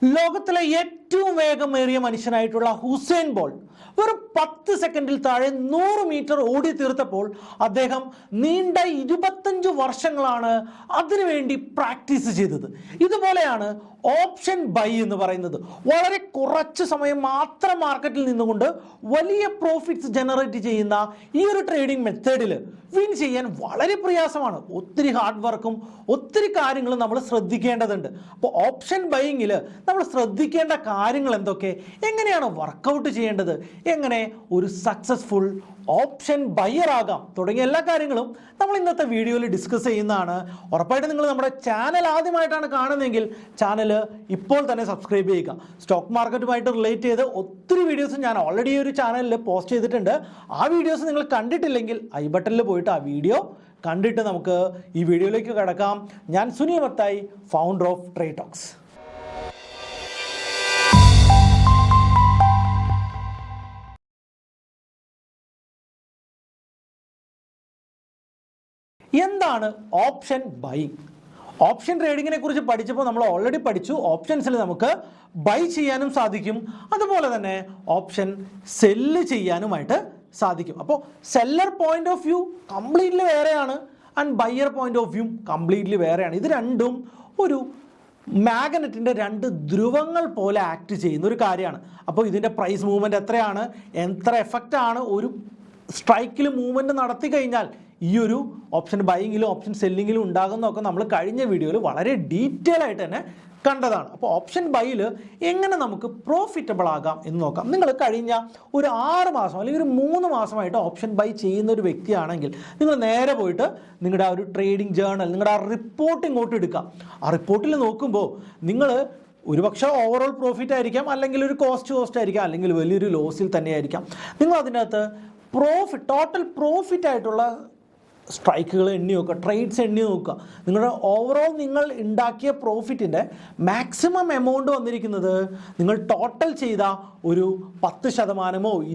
ലോകത്തിലെ ഏറ്റവും വേഗമേറിയ മനുഷ്യനായിട്ടുള്ള ഹുസൈൻ ബോൾട്ട് വെറും 10 സെക്കൻഡിൽ താഴെ 100 മീറ്റർ ഓടി തീർത്തപ്പോൾ അദ്ദേഹം നീണ്ട 25 വർഷങ്ങളാണ് അതിനുവേണ്ടി പ്രാക്ടീസ് ചെയ്തത്. ഇതുപോലെയാണ് ഓപ്ഷൻ ബൈ എന്ന് പറയുന്നത്. വളരെ കുറച്ച് സമയം മാത്രം മാർക്കറ്റിൽ നിന്നുകൊണ്ട് വലിയ പ്രോഫിറ്റ്സ് ജനറേറ്റ് ചെയ്യുന്ന ഈ ഒരു ട്രേഡിംഗ് മെത്തേഡിൽ വിൻ ചെയ്യാൻ വളരെ പ്രയാസമാണ്. ഒത്തിരി ഹാർഡ് വർക്കും ഒത്തിരി കാര്യങ്ങളും നമ്മൾ ശ്രദ്ധിക്കേണ്ടതുണ്ട്. അപ്പോൾ ഓപ്ഷൻ ബൈയിങ്ങിൽ നമ്മൾ ശ്രദ്ധിക്കേണ്ട കാര്യങ്ങൾ എന്തൊക്കെ, എങ്ങനെയാണ് വർക്കൗട്ട് ചെയ്യേണ്ടത്, എങ്ങനെ ഒരു സക്സസ്ഫുൾ ഓപ്ഷൻ ബയർ ആകാം തുടങ്ങിയ എല്ലാ കാര്യങ്ങളും നമ്മൾ ഇന്നത്തെ വീഡിയോയിൽ ഡിസ്കസ് ചെയ്യുന്നതാണ്. ഉറപ്പായിട്ടും നിങ്ങൾ നമ്മുടെ ചാനൽ ആദ്യമായിട്ടാണ് കാണുന്നതെങ്കിൽ ചാനൽ ഇപ്പോൾ തന്നെ സബ്സ്ക്രൈബ് ചെയ്യുക. സ്റ്റോക്ക് മാർക്കറ്റുമായിട്ട് റിലേറ്റ് ചെയ്ത് ഒത്തിരി വീഡിയോസ് ഞാൻ ഓൾറെഡി ഒരു ചാനലിൽ പോസ്റ്റ് ചെയ്തിട്ടുണ്ട്. ആ വീഡിയോസ് നിങ്ങൾ കണ്ടിട്ടില്ലെങ്കിൽ ഐ ബട്ടണിൽ പോയിട്ട് ആ വീഡിയോ കണ്ടിട്ട് നമുക്ക് ഈ വീഡിയോയിലേക്ക് കടക്കാം. ഞാൻ Sunil Mathai, founder of trade talks. എന്താണ് ഓപ്ഷൻ ബൈയിങ്? ഓപ്ഷൻ ട്രേഡിങ്ങിനെ കുറിച്ച് പഠിച്ചപ്പോൾ നമ്മൾ ഓൾറെഡി പഠിച്ചു. ഓപ്ഷൻസിൽ നമുക്ക് ബൈ ചെയ്യാനും സാധിക്കും, അതുപോലെ തന്നെ ഓപ്ഷൻ സെല്ല് ചെയ്യാനുമായിട്ട് സാധിക്കും. അപ്പോൾ seller point of view completely വേറെയാണ്, and buyer point of view completely വേറെയാണ്. ഇത് രണ്ടും ഒരു മാഗ്നറ്റിൻ്റെ രണ്ട് ധ്രുവങ്ങൾ പോലെ ആക്ട് ചെയ്യുന്ന ഒരു കാര്യമാണ്. അപ്പോൾ ഇതിൻ്റെ പ്രൈസ് മൂവ്മെൻറ്റ് എത്രയാണ്, എത്ര എഫക്റ്റാണ് ഒരു സ്ട്രൈക്കിൽ മൂവ്മെൻറ്റ് നടത്തി കഴിഞ്ഞാൽ ഈ ഒരു ഓപ്ഷൻ ബൈയിങ്ങിലും ഓപ്ഷൻ സെല്ലിങ്ങിലും ഉണ്ടാകുന്നതൊക്കെ നമ്മൾ കഴിഞ്ഞ വീഡിയോയിൽ വളരെ ഡീറ്റെയിൽ ആയിട്ട് തന്നെ കണ്ടതാണ്. അപ്പോൾ ഓപ്ഷൻ ബൈയിൽ എങ്ങനെ നമുക്ക് പ്രോഫിറ്റബിൾ ആകാം എന്ന് നോക്കാം. നിങ്ങൾ കഴിഞ്ഞ ഒരു 6 മാസം അല്ലെങ്കിൽ ഒരു 3 മാസമായിട്ട് ഓപ്ഷൻ ബൈ ചെയ്യുന്ന ഒരു വ്യക്തിയാണെങ്കിൽ നിങ്ങൾ നേരെ പോയിട്ട് നിങ്ങളുടെ ആ ഒരു ട്രേഡിംഗ് ജേർണൽ, നിങ്ങളുടെ ആ റിപ്പോർട്ട് ഇങ്ങോട്ട് എടുക്കാം. ആ റിപ്പോർട്ടിൽ നോക്കുമ്പോൾ നിങ്ങൾ ഒരുപക്ഷെ ഓവറോൾ പ്രോഫിറ്റ് ആയിരിക്കാം, അല്ലെങ്കിൽ ഒരു കോസ്റ്റ് ആയിരിക്കാം, അല്ലെങ്കിൽ വലിയൊരു ലോസിൽ തന്നെയായിരിക്കാം. നിങ്ങൾ അതിനകത്ത് ടോട്ടൽ പ്രോഫിറ്റ് ആയിട്ടുള്ള സ്ട്രൈക്കുകൾ എണ്ണി നോക്കുക, ട്രേഡ്സ് എണ്ണി നോക്കുക. നിങ്ങളുടെ ഓവറോൾ നിങ്ങൾ ഉണ്ടാക്കിയ പ്രോഫിറ്റിൻ്റെ മാക്സിമം എമൗണ്ട് വന്നിരിക്കുന്നത് നിങ്ങൾ ടോട്ടൽ ചെയ്ത ഒരു 10%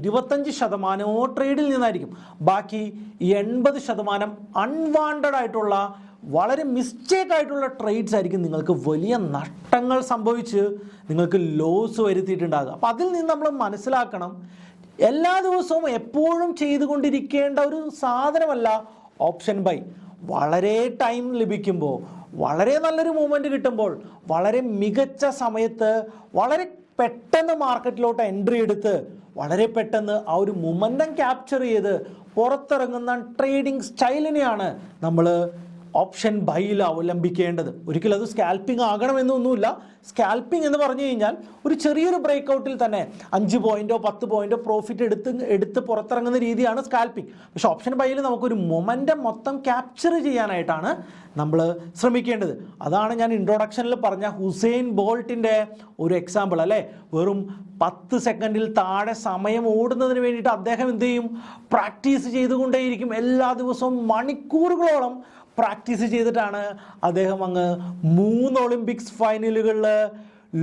25% ട്രേഡിൽ നിന്നായിരിക്കും. ബാക്കി 80% അൺവാണ്ടഡ് ആയിട്ടുള്ള വളരെ മിസ്റ്റേക്ക് ആയിട്ടുള്ള ട്രേഡ്സ് ആയിരിക്കും നിങ്ങൾക്ക് വലിയ നഷ്ടങ്ങൾ സംഭവിച്ച് നിങ്ങൾക്ക് ലോസ് വരുത്തിയിട്ടുണ്ടാകുക. അപ്പോൾ അതിൽ നിന്ന് നമ്മൾ മനസ്സിലാക്കണം, എല്ലാ ദിവസവും എപ്പോഴും ചെയ്തുകൊണ്ടിരിക്കേണ്ട ഒരു സാധനമല്ല ഓപ്ഷൻ ബൈ. വളരെ ടൈം ലഭിക്കുമ്പോൾ, വളരെ നല്ലൊരു മൂവ്മെൻറ്റ് കിട്ടുമ്പോൾ, വളരെ മികച്ച സമയത്ത് വളരെ പെട്ടെന്ന് മാർക്കറ്റിലോട്ട് എൻട്രി എടുത്ത് വളരെ പെട്ടെന്ന് ആ ഒരു മൊമെൻറ്റം ക്യാപ്ചർ ചെയ്ത് പുറത്തിറങ്ങുന്ന ട്രേഡിംഗ് സ്റ്റൈലിനെയാണ് നമ്മൾ ഓപ്ഷൻ ബൈയിൽ അവലംബിക്കേണ്ടത്. ഒരിക്കലും അത് സ്കാൽപ്പിംഗ് ആകണമെന്നൊന്നുമില്ല. സ്കാൽപ്പിംഗ് എന്ന് പറഞ്ഞു കഴിഞ്ഞാൽ ഒരു ചെറിയൊരു ബ്രേക്കൗട്ടിൽ തന്നെ 5 പോയിന്റോ 10 പോയിന്റോ പ്രോഫിറ്റ് എടുത്ത് പുറത്തിറങ്ങുന്ന രീതിയാണ് സ്കാൽപ്പിംഗ്. പക്ഷെ ഓപ്ഷൻ ബൈയിൽ നമുക്കൊരു മൊമെൻറ്റം മൊത്തം ക്യാപ്ചർ ചെയ്യാനായിട്ടാണ് നമ്മൾ ശ്രമിക്കേണ്ടത്. അതാണ് ഞാൻ ഇൻട്രൊഡക്ഷനിൽ പറഞ്ഞ ഹുസൈൻ ബോൾട്ടിൻ്റെ ഒരു എക്സാമ്പിൾ അല്ലേ. വെറും 10 സെക്കൻഡിൽ താഴെ സമയം ഓടുന്നതിന് വേണ്ടിയിട്ട് അദ്ദേഹം എന്ത് ചെയ്യും, പ്രാക്ടീസ് ചെയ്തുകൊണ്ടേയിരിക്കും. എല്ലാ ദിവസവും മണിക്കൂറുകളോളം പ്രാക്ടീസ് ചെയ്തിട്ടാണ് അദ്ദേഹം അങ്ങ് 3 ഒളിമ്പിക്സ് ഫൈനലുകളിൽ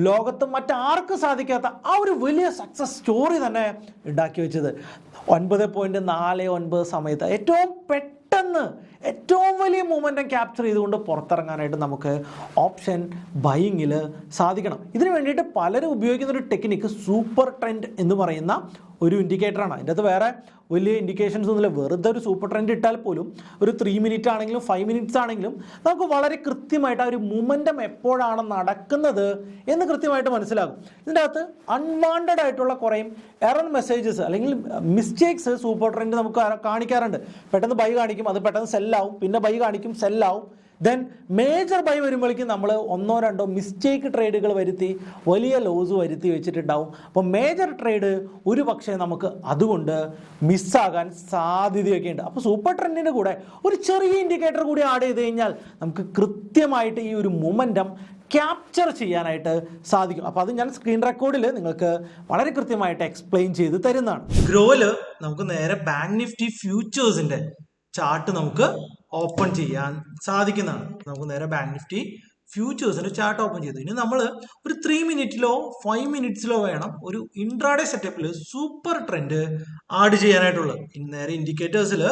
ലോകത്ത് മറ്റാർക്കും സാധിക്കാത്ത ആ ഒരു വലിയ സക്സസ് സ്റ്റോറി തന്നെ ഉണ്ടാക്കി വെച്ചത്. 9.49 സമയത്ത് ഏറ്റവും വലിയ മൂവ്മെൻറ്റം ക്യാപ്ചർ ചെയ്തുകൊണ്ട് പുറത്തിറങ്ങാനായിട്ട് നമുക്ക് ഓപ്ഷൻ ബൈയിങ്ങിൽ സാധിക്കണം. ഇതിനു വേണ്ടിയിട്ട് പലരും ഉപയോഗിക്കുന്ന ഒരു ടെക്നിക്ക് സൂപ്പർ ട്രെൻഡ് എന്ന് പറയുന്ന ഒരു ഇൻഡിക്കേറ്ററാണ്. അതിൻ്റെ അകത്ത് വേറെ വലിയ ഇൻഡിക്കേഷൻസ് ഒന്നുമില്ല. വെറുതെ ഒരു സൂപ്പർ ട്രെൻഡ് ഇട്ടാൽ പോലും ഒരു 3 മിനിറ്റ് ആണെങ്കിലും 5 മിനിറ്റ്സ് ആണെങ്കിലും നമുക്ക് വളരെ കൃത്യമായിട്ട് ആ ഒരു മൊമെൻറ്റം എപ്പോഴാണ് നടക്കുന്നത് എന്ന് കൃത്യമായിട്ട് മനസ്സിലാകും. ഇതിൻ്റെ അകത്ത് അൺവാണ്ടഡ് ആയിട്ടുള്ള കുറേ എറർ മെസ്സേജസ് അല്ലെങ്കിൽ മിസ്റ്റേക്സ് സൂപ്പർ ട്രെൻഡ് നമുക്ക് കാണിക്കാറുണ്ട്. പെട്ടെന്ന് ബൈ കാണിക്കും, അത് പെട്ടെന്ന് സെല്ലാവും, പിന്നെ ബൈ കാണിക്കും, സെല്ലാവും. ദെൻ മേജർ ബൈ വരുമ്പോഴേക്കും നമ്മൾ 1-2 മിസ്റ്റേക്ക് ട്രേഡുകൾ വരുത്തി വലിയ ലോസ് വരുത്തി വെച്ചിട്ടുണ്ടാവും. അപ്പോൾ മേജർ ട്രേഡ് ഒരു പക്ഷേ നമുക്ക് അതുകൊണ്ട് മിസ്സാകാൻ സാധ്യതയൊക്കെ ഉണ്ട്. അപ്പോൾ സൂപ്പർ ട്രെൻഡിൻ്റെ കൂടെ ഒരു ചെറിയ ഇൻഡിക്കേറ്റർ കൂടി ആഡ് ചെയ്ത് കഴിഞ്ഞാൽ നമുക്ക് കൃത്യമായിട്ട് ഈ ഒരു മൊമെൻറ്റം ക്യാപ്ചർ ചെയ്യാനായിട്ട് സാധിക്കും. അപ്പോൾ അത് ഞാൻ സ്ക്രീൻ റെക്കോർഡിൽ നിങ്ങൾക്ക് വളരെ കൃത്യമായിട്ട് എക്സ്പ്ലെയിൻ ചെയ്ത് തരുന്നതാണ്. ഗ്രോയിൽ നമുക്ക് നേരെ ബാങ്ക് നിഫ്റ്റി ഫ്യൂച്ചേഴ്സിൻ്റെ ചാർട്ട് നമുക്ക് ഓപ്പൺ ചെയ്യാൻ സാധിക്കുന്നതാണ്. നമുക്ക് നേരെ ബാങ്ക് നിഫ്റ്റി ഫ്യൂച്ചേഴ്സിന്റെ ചാർട്ട് ഓപ്പൺ ചെയ്തു. ഇനി നമ്മൾ ഒരു 3 മിനിറ്റിലോ 5 മിനിറ്റ്സിലോ വേണം ഒരു ഇൻട്രാഡേ സെറ്റപ്പിൽ സൂപ്പർ ട്രെൻഡ് ആഡ് ചെയ്യാനായിട്ടുള്ളത്. നേരെ ഇൻഡിക്കേറ്റേഴ്സിൽ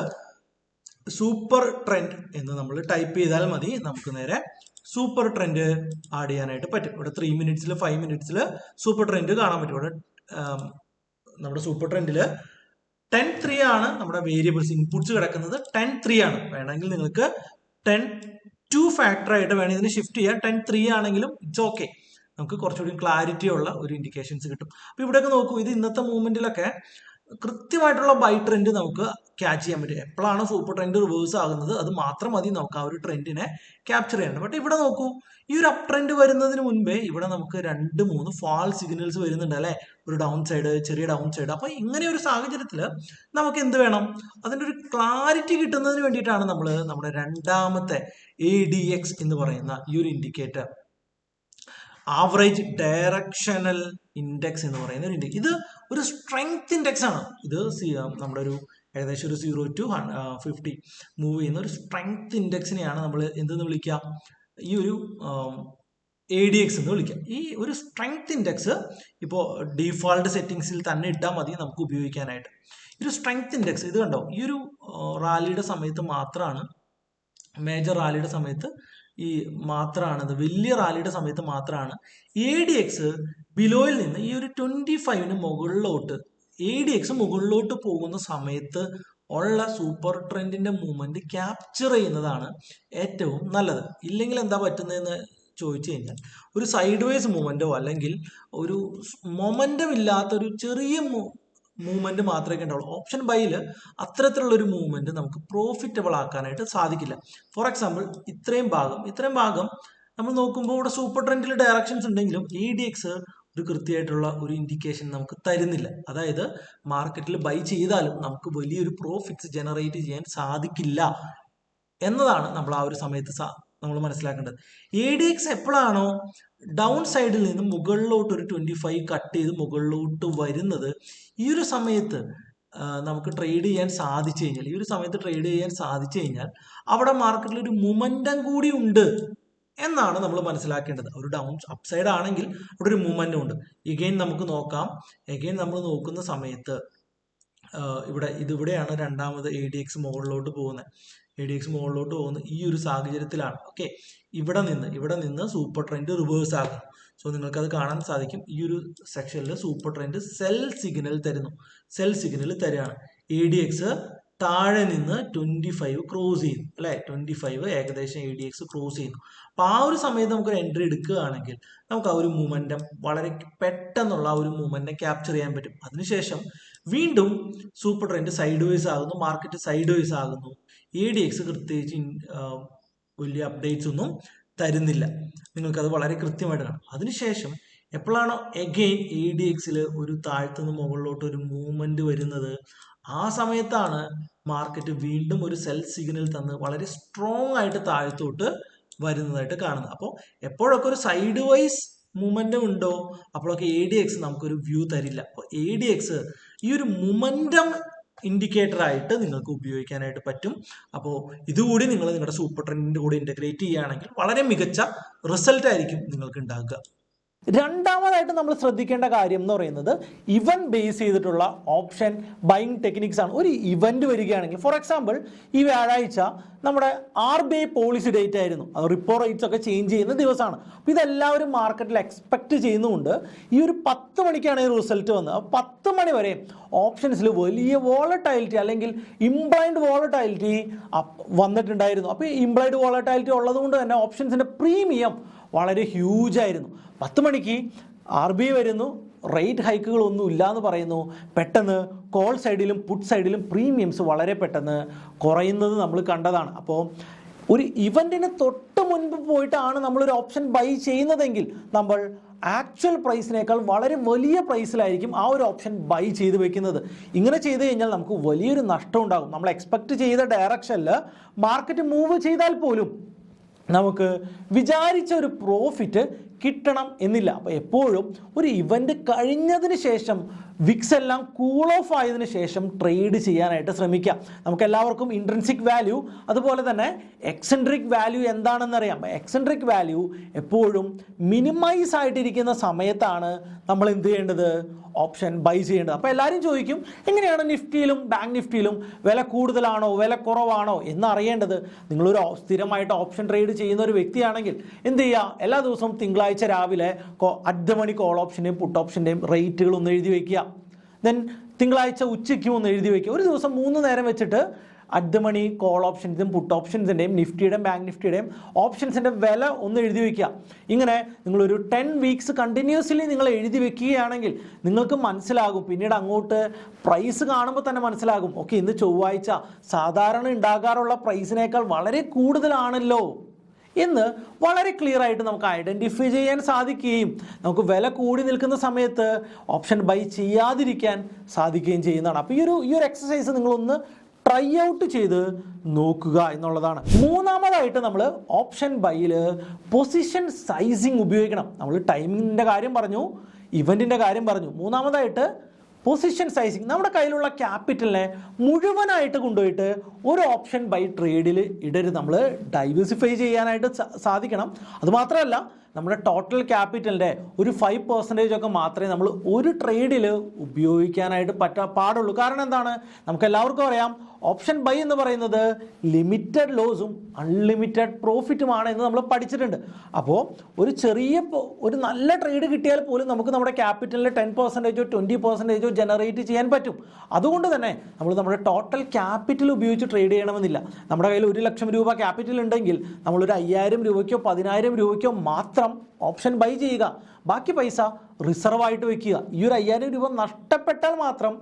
സൂപ്പർ ട്രെൻഡ് എന്ന് നമ്മൾ ടൈപ്പ് ചെയ്താൽ മതി. നമുക്ക് നേരെ സൂപ്പർ ട്രെൻഡ് ആഡ് ചെയ്യാനായിട്ട് പറ്റും. ഇവിടെ 3 മിനിറ്റ്സിൽ 5 മിനിറ്റ്സിൽ സൂപ്പർ ട്രെൻഡ് കാണാൻ പറ്റും. ഇവിടെ നമ്മുടെ സൂപ്പർ ട്രെൻഡിൽ 10-3 ആണ് നമ്മുടെ വേരിയബിൾസ് ഇൻപുട്സ് കിടക്കുന്നത്. 10-3 ആണ്. വേണമെങ്കിൽ നിങ്ങൾക്ക് 10-2 ഫാക്ടർ ആയിട്ട് വേണമെങ്കിൽ ഇതിന് ഷിഫ്റ്റ് ചെയ്യാം. 10-3 ആണെങ്കിലും ഇറ്റ്സ് ഓക്കെ. നമുക്ക് കുറച്ചുകൂടി ക്ലാരിറ്റി ഉള്ള ഒരു ഇൻഡിക്കേഷൻസ് കിട്ടും. അപ്പൊ ഇവിടെയൊക്കെ നോക്കൂ, ഇത് ഇന്നത്തെ മൂവ്മെന്റിലൊക്കെ കൃത്യമായിട്ടുള്ള ബൈ ട്രെൻഡ് നമുക്ക് ക്യാച്ച് ചെയ്യാൻ പറ്റും. എപ്പോഴാണ് സൂപ്പർ ട്രെൻഡ് റിവേഴ്സ് ആകുന്നത് അത് മാത്രം മതി നമുക്ക് ആ ഒരു ട്രെൻഡിനെ ക്യാപ്ചർ ചെയ്യാൻ. ബട്ട് ഇവിടെ നോക്കൂ, ഈ ഒരു അപ് ട്രെൻഡ് വരുന്നതിന് മുൻപേ ഇവിടെ നമുക്ക് 2-3 ഫാൾ സിഗ്നൽസ് വരുന്നുണ്ട് അല്ലെ, ഒരു ഡൗൺ സൈഡ്, ചെറിയ ഡൗൺ സൈഡ്. അപ്പൊ ഇങ്ങനെ ഒരു സാഹചര്യത്തിൽ നമുക്ക് എന്ത് വേണം, അതിന്റെ ഒരു ക്ലാരിറ്റി കിട്ടുന്നതിന് വേണ്ടിയിട്ടാണ് നമ്മൾ നമ്മുടെ രണ്ടാമത്തെ ADX എന്ന് പറയുന്ന ഈ ഒരു ഇൻഡിക്കേറ്റർ, ആവറേജ് ഡയറക്ഷണൽ ഇൻഡെക്സ് എന്ന് പറയുന്ന ഒരു ഇൻഡെക്സ്. ഇത് ഒരു സ്ട്രെങ്ത് ഇൻഡെക്സ് ആണ്. ഇത് നമ്മുടെ ഒരു ഏകദേശം ഒരു 0 to 50 മൂവ് ചെയ്യുന്ന ഒരു സ്ട്രെങ്ത് ഇൻഡെക്സിനെയാണ് നമ്മൾ എന്തെന്ന് വിളിക്കാം, ഈ ഒരു ADX എന്ന് വിളിക്കാം. ഈ ഒരു സ്ട്രെങ്ത് ഇൻഡെക്സ് ഇപ്പോൾ ഡീഫാൾട്ട് സെറ്റിംഗ്സിൽ തന്നെ ഇട്ടാൽ മതി നമുക്ക് ഉപയോഗിക്കാനായിട്ട്. ഈ ഒരു സ്ട്രെങ്ത് ഇൻഡെക്സ് ഇത് കണ്ടോ, ഈ ഒരു റാലിയുടെ സമയത്ത് മാത്രമാണ്, മേജർ റാലിയുടെ സമയത്ത് മാത്രമാണ്, വലിയ റാലിയുടെ സമയത്ത് മാത്രമാണ് ADX ബിലോയിൽ നിന്ന് ഈ ഒരു 25 മുകളിലോട്ട് ADX മുകളിലോട്ട് പോകുന്ന സമയത്ത് ഉള്ള സൂപ്പർ ട്രെൻഡിന്റെ മൂവ്മെന്റ് ക്യാപ്ചർ ചെയ്യുന്നതാണ് ഏറ്റവും നല്ലത്. ഇല്ലെങ്കിൽ എന്താ പറ്റുന്നതെന്ന് ചോദിച്ചു കഴിഞ്ഞാൽ ഒരു സൈഡ് വേസ് മൂവ്മെന്റോ അല്ലെങ്കിൽ ഒരു മൊമെന്റം ഇല്ലാത്ത ഒരു ചെറിയ മൂവ്മെന്റ് മാത്രമേ ഉണ്ടാവുള്ളൂ. ഓപ്ഷൻ ബൈയിൽ അത്തരത്തിലുള്ള ഒരു മൂവ്മെന്റ് നമുക്ക് പ്രോഫിറ്റബിൾ ആക്കാനായിട്ട് സാധിക്കില്ല. ഫോർ എക്സാമ്പിൾ ഇത്രയും ഭാഗം നമ്മൾ നോക്കുമ്പോൾ ഇവിടെ സൂപ്പർ ട്രെൻഡിൽ ഡയറക്ഷൻസ് ഉണ്ടെങ്കിലും ADX ഒരു കൃത്യമായിട്ടുള്ള ഒരു ഇൻഡിക്കേഷൻ നമുക്ക് തരുന്നില്ല. അതായത് മാർക്കറ്റിൽ ബൈ ചെയ്താലും നമുക്ക് വലിയൊരു പ്രോഫിറ്റ്സ് ജനറേറ്റ് ചെയ്യാൻ സാധിക്കില്ല എന്നതാണ് നമ്മൾ ആ ഒരു സമയത്ത് നമ്മൾ മനസ്സിലാക്കേണ്ടത്. ADX എപ്പോഴാണോ ഡൗൺ സൈഡിൽ നിന്ന് മുകളിലോട്ട് ഒരു 25 കട്ട് ചെയ്ത് മുകളിലോട്ട് വരുന്നത്, ഈ ഒരു സമയത്ത് നമുക്ക് ട്രേഡ് ചെയ്യാൻ സാധിച്ചു കഴിഞ്ഞാൽ അവിടെ മാർക്കറ്റിൽ ഒരു മൊമെന്റം കൂടി ഉണ്ട് എന്നാണ് നമ്മൾ മനസ്സിലാക്കേണ്ടത്. ഒരു ഡൗൺ അപ്സൈഡ് ആണെങ്കിൽ അവിടെ ഒരു മൂവ്മെന്റും ഉണ്ട്. എഗെയിൻ നമുക്ക് നോക്കാം. നമ്മൾ നോക്കുന്ന സമയത്ത് ഇവിടെയാണ് രണ്ടാമത് ADX മുകളിലോട്ട് പോകുന്നത്. ഈ ഒരു സാഹചര്യത്തിലാണ്. ഓക്കെ, ഇവിടെ നിന്ന് സൂപ്പർ ട്രെൻഡ് റിവേഴ്സ് ആകും. സോ നിങ്ങൾക്ക് അത് കാണാൻ സാധിക്കും. ഈ ഒരു സെക്ഷനിൽ സൂപ്പർ ട്രെൻഡ് സെൽ സിഗ്നൽ തരികയാണ്. ADX താഴെ നിന്ന് 25 ക്രോസ് ചെയ്യുന്നു അല്ലെ, 25 ഏകദേശം ADX ക്രോസ് ചെയ്യുന്നു. അപ്പൊ ആ ഒരു സമയത്ത് നമുക്ക് ഒരു എൻട്രി എടുക്കുകയാണെങ്കിൽ നമുക്ക് ആ ഒരു മൂവ്മെന്റം വളരെ പെട്ടെന്നുള്ള ആ ഒരു മൂവ്മെന്റം ക്യാപ്ചർ ചെയ്യാൻ പറ്റും. അതിനുശേഷം വീണ്ടും സൂപ്പർ ട്രെൻഡ് സൈഡ് വേസ് ആകുന്നു, മാർക്കറ്റ് സൈഡ് വേസ് ആകുന്നു. ADX പ്രത്യേകിച്ച് വലിയ അപ്ഡേറ്റ്സ് ഒന്നും തരുന്നില്ല. നിങ്ങൾക്കത് വളരെ കൃത്യമായിട്ട് കാണാം. അതിനുശേഷം എപ്പോഴാണോ എഗെയിൻ ADXൽ ഒരു താഴ്ത്തുനിന്ന് മുകളിലോട്ട് ഒരു മൂവ്മെന്റ് വരുന്നത്, ആ സമയത്താണ് മാർക്കറ്റ് വീണ്ടും ഒരു സെൽ സിഗ്നൽ തന്ന് വളരെ സ്ട്രോങ് ആയിട്ട് താഴത്തോട്ട് വരുന്നതായിട്ട് കാണുന്നത്. അപ്പോൾ എപ്പോഴൊക്കെ ഒരു സൈഡ് വൈസ് മൂവ്മെന്റം ഉണ്ടോ അപ്പോഴൊക്കെ ADX നമുക്കൊരു വ്യൂ തരില്ല. അപ്പോൾ ADX ഈ ഒരു മൊമെന്റം ഇൻഡിക്കേറ്റർ ആയിട്ട് നിങ്ങൾക്ക് ഉപയോഗിക്കാനായിട്ട് പറ്റും. അപ്പോൾ ഇതുകൂടി നിങ്ങൾ നിങ്ങളുടെ സൂപ്പർ ട്രെൻഡിന്റെ കൂടെ ഇന്റഗ്രേറ്റ് ചെയ്യുകയാണെങ്കിൽ വളരെ മികച്ച റിസൾട്ട് ആയിരിക്കും നിങ്ങൾക്ക് ഉണ്ടാകുക. രണ്ടാമതായിട്ട് നമ്മൾ ശ്രദ്ധിക്കേണ്ട കാര്യം എന്ന് പറയുന്നത് ഇവന്റ് ബേസ് ചെയ്തിട്ടുള്ള ഓപ്ഷൻ ബൈയിങ് ടെക്നിക്സ് ആണ്. ഒരു ഇവന്റ് വരികയാണെങ്കിൽ, ഫോർ എക്സാമ്പിൾ ഈ വ്യാഴാഴ്ച നമ്മുടെ RBI പോളിസി ഡേറ്റ് ആയിരുന്നു, അത് റിപ്പോ റേറ്റ്സ് ഒക്കെ ചേഞ്ച് ചെയ്യുന്ന ദിവസമാണ്. അപ്പോൾ ഇതെല്ലാവരും മാർക്കറ്റിൽ എക്സ്പെക്ട് ചെയ്യുന്നുണ്ട്. ഈ ഒരു 10 മണിക്കാണ് ഈ റിസൾട്ട് വന്നത്. അപ്പോൾ 10 മണി വരെ ഓപ്ഷൻസിൽ വലിയ വോളറ്റൈലിറ്റി അല്ലെങ്കിൽ ഇംപ്ലൈഡ് വോളറ്റൈലിറ്റി വന്നിട്ടുണ്ടായിരുന്നു. അപ്പോൾ ഈ ഇംപ്ലൈഡ് വോളറ്റൈലിറ്റി ഉള്ളത് കൊണ്ട് തന്നെ ഓപ്ഷൻസിന്റെ പ്രീമിയം വളരെ ഹ്യൂജ് ആയിരുന്നു. 10 മണിക്ക് RBI വരുന്നു, റേറ്റ് ഹൈക്കുകളൊന്നും ഇല്ല എന്ന് പറയുന്നു. പെട്ടെന്ന് കോൾ സൈഡിലും പുട്ട് സൈഡിലും പ്രീമിയംസ് വളരെ പെട്ടെന്ന് കുറയുന്നത് നമ്മൾ കണ്ടതാണ്. അപ്പോൾ ഒരു ഇവന്റിന് തൊട്ട് മുൻപ് പോയിട്ടാണ് നമ്മളൊരു ഓപ്ഷൻ ബൈ ചെയ്യുന്നതെങ്കിൽ നമ്മൾ ആക്ച്വൽ പ്രൈസിനേക്കാൾ വളരെ വലിയ പ്രൈസിലായിരിക്കും ആ ഒരു ഓപ്ഷൻ ബൈ ചെയ്ത് വെക്കുന്നത്. ഇങ്ങനെ ചെയ്ത് കഴിഞ്ഞാൽ നമുക്ക് വലിയൊരു നഷ്ടം ഉണ്ടാകും. നമ്മൾ എക്സ്പെക്ട് ചെയ്ത ഡയറക്ഷനിൽ മാർക്കറ്റ് മൂവ് ചെയ്താൽ പോലും നമുക്ക് വിചാരിച്ച ഒരു പ്രോഫിറ്റ് കിട്ടണം എന്നില്ല. അപ്പോൾ എപ്പോഴും ഒരു ഇവന്റ് കഴിഞ്ഞതിന് ശേഷം വിക്സ് എല്ലാം കൂൾ ഓഫ് ആയതിനു ശേഷം ട്രേഡ് ചെയ്യാനായിട്ട് ശ്രമിക്കാം. നമുക്ക് എല്ലാവർക്കും ഇൻട്രിൻസിക് വാല്യൂ അതുപോലെ തന്നെ എക്സെൻട്രിക് വാല്യൂ എന്താണെന്ന് അറിയാം. എക്സെൻട്രിക് വാല്യൂ എപ്പോഴും മിനിമൈസ് ആയിട്ടിരിക്കുന്ന സമയത്താണ് നമ്മൾ എന്ത് ചെയ്യേണ്ടത്, ഓപ്ഷൻ ബൈ ചെയ്യേണ്ടത്. അപ്പോൾ എല്ലാവരും ചോദിക്കും, എങ്ങനെയാണ് നിഫ്റ്റിയിലും ബാങ്ക് നിഫ്റ്റിയിലും വില കൂടുതലാണോ വില കുറവാണോ എന്ന് അറിയേണ്ടത്? നിങ്ങളൊരു സ്ഥിരമായിട്ട് ഓപ്ഷൻ ട്രേഡ് ചെയ്യുന്ന ഒരു വ്യക്തിയാണെങ്കിൽ എന്ത് ചെയ്യുക, എല്ലാ ദിവസവും തിങ്കളാഴ്ച രാവിലെ അറ്റ് ദ മണി കോൾ ഓപ്ഷൻ്റെയും പുട്ട് ഓപ്ഷൻ്റെയും റേറ്റുകൾ ഒന്ന് എഴുതി വയ്ക്കുക. ദെൻ തിങ്കളാഴ്ച ഉച്ചയ്ക്കും ഒന്ന് എഴുതി വയ്ക്കുക. ഒരു ദിവസം 3 നേരം വെച്ചിട്ട് അറ്റ് ദ മണി കോൾ ഓപ്ഷൻസും പുട്ട് ഓപ്ഷൻസിൻ്റെയും നിഫ്റ്റിയുടെയും ബാങ്ക് നിഫ്റ്റിയുടെയും ഓപ്ഷൻസിൻ്റെ വില ഒന്ന് എഴുതി വയ്ക്കുക. ഇങ്ങനെ നിങ്ങളൊരു 10 വീക്സ് കണ്ടിന്യൂസ്ലി നിങ്ങൾ എഴുതി വെക്കുകയാണെങ്കിൽ നിങ്ങൾക്ക് മനസ്സിലാകും, പിന്നീട് അങ്ങോട്ട് പ്രൈസ് കാണുമ്പോൾ തന്നെ മനസ്സിലാകും, ഓക്കെ ഇന്ന് ചൊവ്വാഴ്ച സാധാരണ ഉണ്ടാകാറുള്ള പ്രൈസിനേക്കാൾ വളരെ കൂടുതലാണല്ലോ എന്ന് വളരെ ക്ലിയർ ആയിട്ട് നമുക്ക് ഐഡൻറ്റിഫൈ ചെയ്യാൻ സാധിക്കുകയും നമുക്ക് വില കൂടി നിൽക്കുന്ന സമയത്ത് ഓപ്ഷൻ ബൈ ചെയ്യാതിരിക്കാൻ സാധിക്കുകയും ചെയ്യുന്നതാണ്. അപ്പോൾ ഈ ഒരു എക്സസൈസ് നിങ്ങളൊന്ന് ട്രൈ ഔട്ട് ചെയ്ത് നോക്കുക എന്നുള്ളതാണ്. മൂന്നാമതായിട്ട് നമ്മൾ ഓപ്ഷൻ ബൈയിൽ പൊസിഷൻ സൈസിങ് ഉപയോഗിക്കണം. നമ്മൾ ടൈമിങ്ങിൻ്റെ കാര്യം പറഞ്ഞു, ഇവൻറ്റിൻ്റെ കാര്യം പറഞ്ഞു. മൂന്നാമതായിട്ട് പൊസിഷൻ സൈസിങ്. നമ്മുടെ കയ്യിലുള്ള ക്യാപിറ്റലിനെ മുഴുവനായിട്ട് കൊണ്ടുപോയിട്ട് ഒരു ഓപ്ഷൻ ബൈ ട്രേഡിൽ ഇടരുത്. നമ്മൾ ഡൈവേഴ്സിഫൈ ചെയ്യാനായിട്ട് സാധിക്കണം. അതുമാത്രമല്ല, നമ്മുടെ ടോട്ടൽ ക്യാപിറ്റലിൻ്റെ ഒരു 5% ഒക്കെ മാത്രമേ നമ്മൾ ഒരു ട്രേഡിൽ ഉപയോഗിക്കാനായിട്ട് പാടുള്ളൂ. കാരണം എന്താണ്, നമുക്ക് എല്ലാവർക്കും അറിയാം, ഓപ്ഷൻ ബൈ എന്ന് പറയുന്നത് ലിമിറ്റഡ് ലോസും അൺലിമിറ്റഡ് പ്രോഫിറ്റുമാണ് എന്ന് നമ്മൾ പഠിച്ചിട്ടുണ്ട്. അപ്പോൾ ഒരു നല്ല ട്രേഡ് കിട്ടിയാൽ പോലും നമുക്ക് നമ്മുടെ ക്യാപിറ്റലിൽ 10%, 20% ജനറേറ്റ് ചെയ്യാൻ പറ്റും. അതുകൊണ്ട് തന്നെ നമ്മൾ നമ്മുടെ ടോട്ടൽ ക്യാപിറ്റൽ ഉപയോഗിച്ച് ട്രേഡ് ചെയ്യണമെന്നില്ല. നമ്മുടെ കയ്യിൽ 1 ലക്ഷം രൂപ ക്യാപിറ്റൽ ഉണ്ടെങ്കിൽ നമ്മളൊരു 5000 രൂപയ്ക്കോ 10000 രൂപയ്ക്കോ മാത്രം ഓപ്ഷൻ ബൈ ചെയ്യുക. ബാക്കി പൈസ റിസർവ് ആയിട്ട് വെക്കുക. ഈ ഒരു 5000 രൂപ നഷ്ടപ്പെട്ടാൽ മാത്രം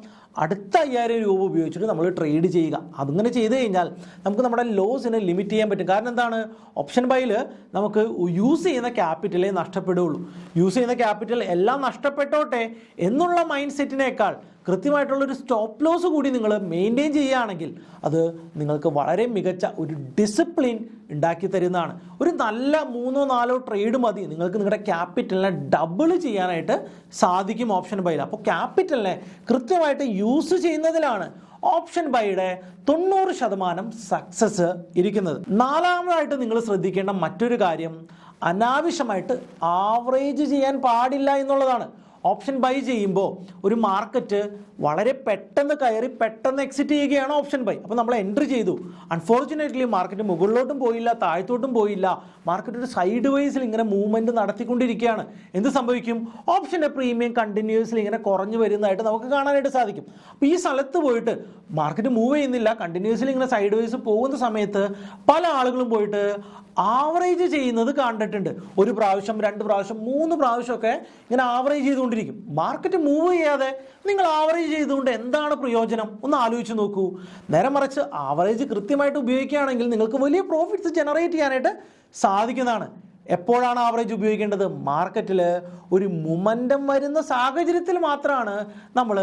അടുത്ത 5000 രൂപ ഉപയോഗിച്ചിട്ട് നമ്മൾ ട്രേഡ് ചെയ്യുക. അതിങ്ങനെ ചെയ്ത് കഴിഞ്ഞാൽ നമുക്ക് നമ്മുടെ ലോസിനെ ലിമിറ്റ് ചെയ്യാൻ പറ്റും. കാരണം എന്താണ്, ഓപ്ഷൻ ബൈയിൽ നമുക്ക് യൂസ് ചെയ്യുന്ന ക്യാപിറ്റലേ നഷ്ടപ്പെടുകയുള്ളൂ. യൂസ് ചെയ്യുന്ന ക്യാപിറ്റൽ എല്ലാം നഷ്ടപ്പെട്ടോട്ടെ എന്നുള്ള മൈൻഡ് സെറ്റിനേക്കാൾ കൃത്യമായിട്ടുള്ളൊരു സ്റ്റോപ്പ് ലോസ് കൂടി നിങ്ങൾ മെയിൻറ്റെയിൻ ചെയ്യുകയാണെങ്കിൽ അത് നിങ്ങൾക്ക് വളരെ മികച്ച ഒരു ഡിസിപ്ലിൻ ഉണ്ടാക്കി തരുന്നതാണ്. ഒരു നല്ല 3-4 ട്രേഡ് മതി നിങ്ങൾക്ക് നിങ്ങളുടെ ക്യാപിറ്റലിനെ ഡബിൾ ചെയ്യാനായിട്ട് സാധിക്കും ഓപ്ഷൻ ബൈയിൽ. അപ്പോൾ ക്യാപിറ്റലിനെ കൃത്യമായിട്ട് യൂസ് ചെയ്യുന്നതിലാണ് ഓപ്ഷൻ ബൈയുടെ 90% സക്സസ് ഇരിക്കുന്നത്. നാലാമതായിട്ട് നിങ്ങൾ ശ്രദ്ധിക്കേണ്ട മറ്റൊരു കാര്യം, അനാവശ്യമായിട്ട് ആവറേജ് ചെയ്യാൻ പാടില്ല എന്നുള്ളതാണ്. ഓപ്ഷൻ ബൈ ചെയ്യുമ്പോൾ ഒരു മാർക്കറ്റ് വളരെ പെട്ടെന്ന് കയറി പെട്ടെന്ന് എക്സിറ്റ് ചെയ്യുകയാണ് ഓപ്ഷൻ ബൈ. അപ്പോൾ നമ്മൾ എൻട്രി ചെയ്തു, അൺഫോർച്ചുനേറ്റ്ലി മാർക്കറ്റ് മുകളിലോട്ടും പോയില്ല താഴത്തോട്ടും പോയില്ല, മാർക്കറ്റ് ഒരു സൈഡ് വൈസിൽ ഇങ്ങനെ മൂവ്മെൻറ്റ് നടത്തിക്കൊണ്ടിരിക്കുകയാണ്. എന്ത് സംഭവിക്കും, ഓപ്ഷൻ്റെ പ്രീമിയം കണ്ടിന്യൂസ്ലി ഇങ്ങനെ കുറഞ്ഞു വരുന്നതായിട്ട് നമുക്ക് കാണാനായിട്ട് സാധിക്കും. അപ്പോൾ ഈ സ്ഥലത്ത് പോയിട്ട് മാർക്കറ്റ് മൂവ് ചെയ്യുന്നില്ല, കണ്ടിന്യൂസ്ലി ഇങ്ങനെ സൈഡ് വൈസ് പോകുന്ന സമയത്ത് പല ആളുകളും പോയിട്ട് ആവറേജ് ചെയ്യുന്നത് കണ്ടിട്ടുണ്ട്. 1 പ്രാവശ്യം 2 പ്രാവശ്യം 3 പ്രാവശ്യമൊക്കെ ഇങ്ങനെ ആവറേജ് ചെയ്തുകൊണ്ടിരിക്കും. മാർക്കറ്റ് മൂവ് ചെയ്യാതെ നിങ്ങൾ ആവറേജ് ചെയ്തുകൊണ്ട് എന്താണ് പ്രയോജനം? ഒന്ന് ആലോചിച്ച് നോക്കൂ. നേരെ മറിച്ച് ആവറേജ് കൃത്യമായിട്ട് ഉപയോഗിക്കുകയാണെങ്കിൽ നിങ്ങൾക്ക് വലിയ പ്രോഫിറ്റ്സ് ജനറേറ്റ് ചെയ്യാനായിട്ട് സാധിക്കുന്നതാണ്. എപ്പോഴാണ് ആവറേജ് ഉപയോഗിക്കേണ്ടത്? മാർക്കറ്റിൽ ഒരു മൊമെൻറ്റം വരുന്ന സാഹചര്യത്തിൽ മാത്രമാണ് നമ്മൾ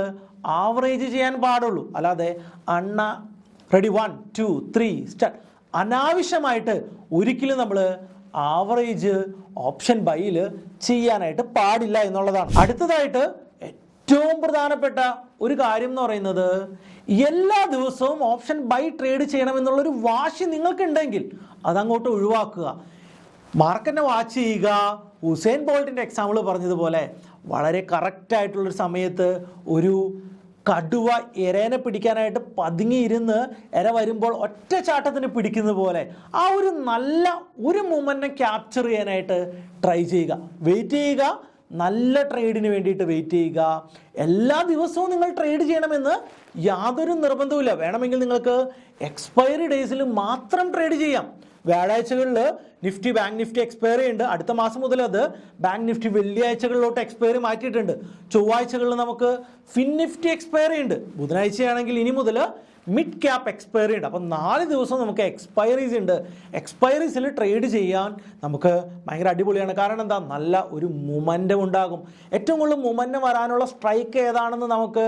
ആവറേജ് ചെയ്യാൻ പാടുള്ളൂ. അല്ലാതെ റെഡി 1 2 3 സ്റ്റാർട്ട് അനാവശ്യമായിട്ട് ഒരിക്കലും നമ്മൾ ആവറേജ് ഓപ്ഷൻ ബൈയിൽ ചെയ്യാനായിട്ട് പാടില്ല എന്നുള്ളതാണ്. അടുത്തതായിട്ട് ഏറ്റവും പ്രധാനപ്പെട്ട ഒരു കാര്യം എന്ന് പറയുന്നത്, എല്ലാ ദിവസവും ഓപ്ഷൻ ബൈ ട്രേഡ് ചെയ്യണമെന്നുള്ളൊരു വാശി നിങ്ങൾക്കുണ്ടെങ്കിൽ അതങ്ങോട്ട് ഒഴിവാക്കുക. മാർക്കറ്റിനെ വാച്ച് ചെയ്യുക. ഉസൈൻ ബോൾട്ടിൻ്റെ എക്സാമ്പിൾ പറഞ്ഞതുപോലെ വളരെ കറക്റ്റായിട്ടുള്ളൊരു സമയത്ത് ഒരു കടുവ എരേനെ പിടിക്കാനായിട്ട് പതുങ്ങിയിരുന്ന് എര വരുമ്പോൾ ഒറ്റ ചാട്ടത്തിന് പിടിക്കുന്ന പോലെ ആ ഒരു നല്ല ഒരു മൊമെൻറ്റം ക്യാപ്ചർ ചെയ്യാനായിട്ട് ട്രൈ ചെയ്യുക. വെയിറ്റ് ചെയ്യുക, നല്ല ട്രേഡിന് വേണ്ടിയിട്ട് വെയിറ്റ് ചെയ്യുക. എല്ലാ ദിവസവും നിങ്ങൾ ട്രേഡ് ചെയ്യണമെന്ന് യാതൊരു നിർബന്ധവുമില്ല. വേണമെങ്കിൽ നിങ്ങൾക്ക് എക്സ്പയറി ഡേയ്സിൽ മാത്രം ട്രേഡ് ചെയ്യാം. വ്യാഴാഴ്ചകളിൽ നിഫ്റ്റി ബാങ്ക് നിഫ്റ്റി എക്സ്പയറി ഉണ്ട്. അടുത്ത മാസം മുതൽ അത് ബാങ്ക് നിഫ്റ്റി വെള്ളിയാഴ്ചകളിലോട്ട് എക്സ്പയറി മാറ്റിയിട്ടുണ്ട്. ചൊവ്വാഴ്ചകളിൽ നമുക്ക് ഫിൻ നിഫ്റ്റി എക്സ്പയറി ഉണ്ട്. ബുധനാഴ്ചയാണെങ്കിൽ ഇനി മുതൽ മിഡ് ക്യാപ്പ് എക്സ്പയറി ഉണ്ട്. അപ്പം 4 ദിവസം നമുക്ക് എക്സ്പയറീസ് ഉണ്ട്. എക്സ്പയറീസിൽ ട്രേഡ് ചെയ്യാൻ നമുക്ക് ഭയങ്കര അടിപൊളിയാണ്. കാരണം എന്താ, നല്ല ഒരു മൊമെൻറ്റം ഉണ്ടാകും. ഏറ്റവും കൂടുതൽ മൊമെൻറ്റം വരാനുള്ള സ്ട്രൈക്ക് ഏതാണെന്ന് നമുക്ക്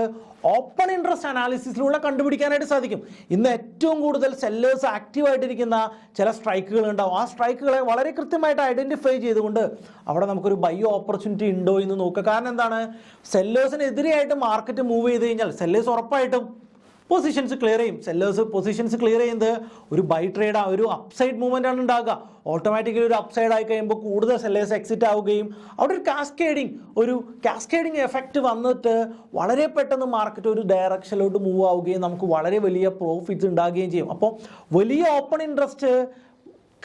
ഓപ്പൺ ഇൻട്രസ്റ്റ് അനാലിസിസിലൂടെ കണ്ടുപിടിക്കാനായിട്ട് സാധിക്കും. ഇന്ന് ഏറ്റവും കൂടുതൽ സെല്ലേഴ്സ് ആക്റ്റീവായിട്ടിരിക്കുന്ന ചില സ്ട്രൈക്കുകൾ ഉണ്ടാവും. ആ സ്ട്രൈക്കുകളെ വളരെ കൃത്യമായിട്ട് ഐഡൻറ്റിഫൈ ചെയ്തുകൊണ്ട് അവിടെ നമുക്കൊരു ബൈ ഓപ്പർച്യൂണിറ്റി ഉണ്ടോ എന്ന് നോക്കുക. കാരണം എന്താണ്, സെല്ലേഴ്സിനെതിരെയായിട്ട് മാർക്കറ്റ് മൂവ് ചെയ്ത് കഴിഞ്ഞാൽ സെല്ലേഴ്സ് ഉറപ്പായിട്ടും പൊസിഷൻസ് ക്ലിയർ ചെയ്യും. സെല്ലേഴ്സ് പൊസിഷൻസ് ക്ലിയർ ചെയ്യുന്നത് ഒരു ബൈ ട്രേഡ്, ഒരു അപ്സൈഡ് മൂവ്മെൻ്റ് ആണ് ഉണ്ടാകുക. ഓട്ടോമാറ്റിക്കലി ഒരു അപ്സൈഡ് ആയി കഴിയുമ്പോൾ കൂടുതൽ സെല്ലേഴ്സ് എക്സിറ്റ് ആവുകയും അവിടെ ഒരു കാസ്കേഡിങ് എഫക്റ്റ് വന്നിട്ട് വളരെ പെട്ടെന്ന് മാർക്കറ്റ് ഒരു ഡയറക്ഷനിലോട്ട് മൂവ് ആവുകയും നമുക്ക് വളരെ വലിയ പ്രോഫിറ്റ്സ് ഉണ്ടാകുകയും ചെയ്യും. അപ്പോൾ വലിയ ഓപ്പൺ ഇൻട്രസ്റ്റ്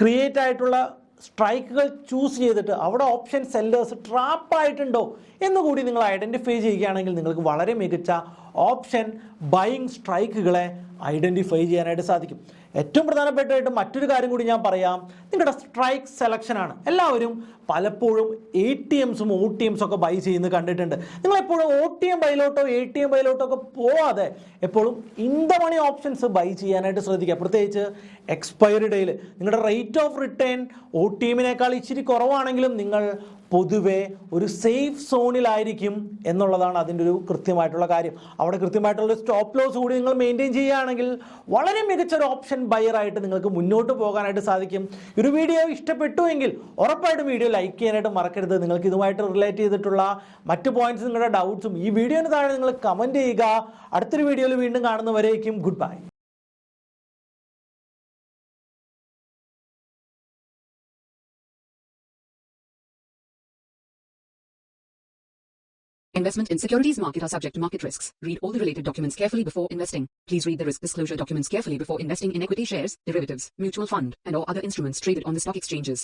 ക്രിയേറ്റ് ആയിട്ടുള്ള സ്ട്രൈക്കുകൾ ചൂസ് ചെയ്തിട്ട് അവിടെ ഓപ്ഷൻ സെല്ലേഴ്സ് ട്രാപ്പായിട്ടുണ്ടോ എന്നുകൂടി നിങ്ങൾ ഐഡൻറ്റിഫൈ ചെയ്യുകയാണെങ്കിൽ നിങ്ങൾക്ക് വളരെ മികച്ച ഓപ്ഷൻ ബൈയിങ് സ്ട്രൈക്കുകളെ ഐഡൻറ്റിഫൈ ചെയ്യാനായിട്ട് സാധിക്കും. ഏറ്റവും പ്രധാനപ്പെട്ടായിട്ട് മറ്റൊരു കാര്യം കൂടി ഞാൻ പറയാം, നിങ്ങളുടെ സ്ട്രൈക്ക് സെലക്ഷനാണ്. എല്ലാവരും പലപ്പോഴും ATMs OTMs ഒക്കെ ബൈ ചെയ്യുന്നത് കണ്ടിട്ടുണ്ട്. നിങ്ങളെപ്പോഴും OTM ബൈയിലോട്ടോ ATM ബൈയിലോട്ടോ ഒക്കെ പോവാതെ എപ്പോഴും in the money options buy ചെയ്യാനായിട്ട് ശ്രദ്ധിക്കുക. പ്രത്യേകിച്ച് എക്സ്പയറി ഡേയിൽ നിങ്ങളുടെ റേറ്റ് ഓഫ് റിട്ടേൺ OTMനേക്കാൾ ഇച്ചിരി കുറവാണെങ്കിലും നിങ്ങൾ പൊതുവെ ഒരു സേഫ് സോണിലായിരിക്കും എന്നുള്ളതാണ് അതിൻ്റെ ഒരു കൃത്യമായിട്ടുള്ള കാര്യം. അവിടെ കൃത്യമായിട്ടുള്ള സ്റ്റോപ്പ് ലോസ് കൂടി നിങ്ങൾ മെയിൻറ്റെയിൻ ചെയ്യുകയാണെങ്കിൽ വളരെ മികച്ചൊരു ഓപ്ഷൻ ബയറായിട്ട് നിങ്ങൾക്ക് മുന്നോട്ട് പോകാനായിട്ട് സാധിക്കും. ഒരു വീഡിയോ ഇഷ്ടപ്പെട്ടു എങ്കിൽ ഉറപ്പായിട്ടും വീഡിയോ ലൈക്ക് ചെയ്യാനായിട്ട് മറക്കരുത്. നിങ്ങൾക്ക് ഇതുമായിട്ട് റിലേറ്റ് ചെയ്തിട്ടുള്ള മറ്റ് പോയിന്റ്സ്, നിങ്ങളുടെ ഡൗട്ട്സും ഈ വീഡിയോന് താഴെ നിങ്ങൾ കമൻറ്റ് ചെയ്യുക. അടുത്തൊരു വീഡിയോയിൽ വീണ്ടും കാണുന്നവരേക്കും good bye. Investment in securities market are subject to market risks. Read all the related documents carefully before investing. Please read the risk disclosure documents carefully before investing in equity shares, derivatives, mutual fund, and or other instruments traded on the stock exchanges.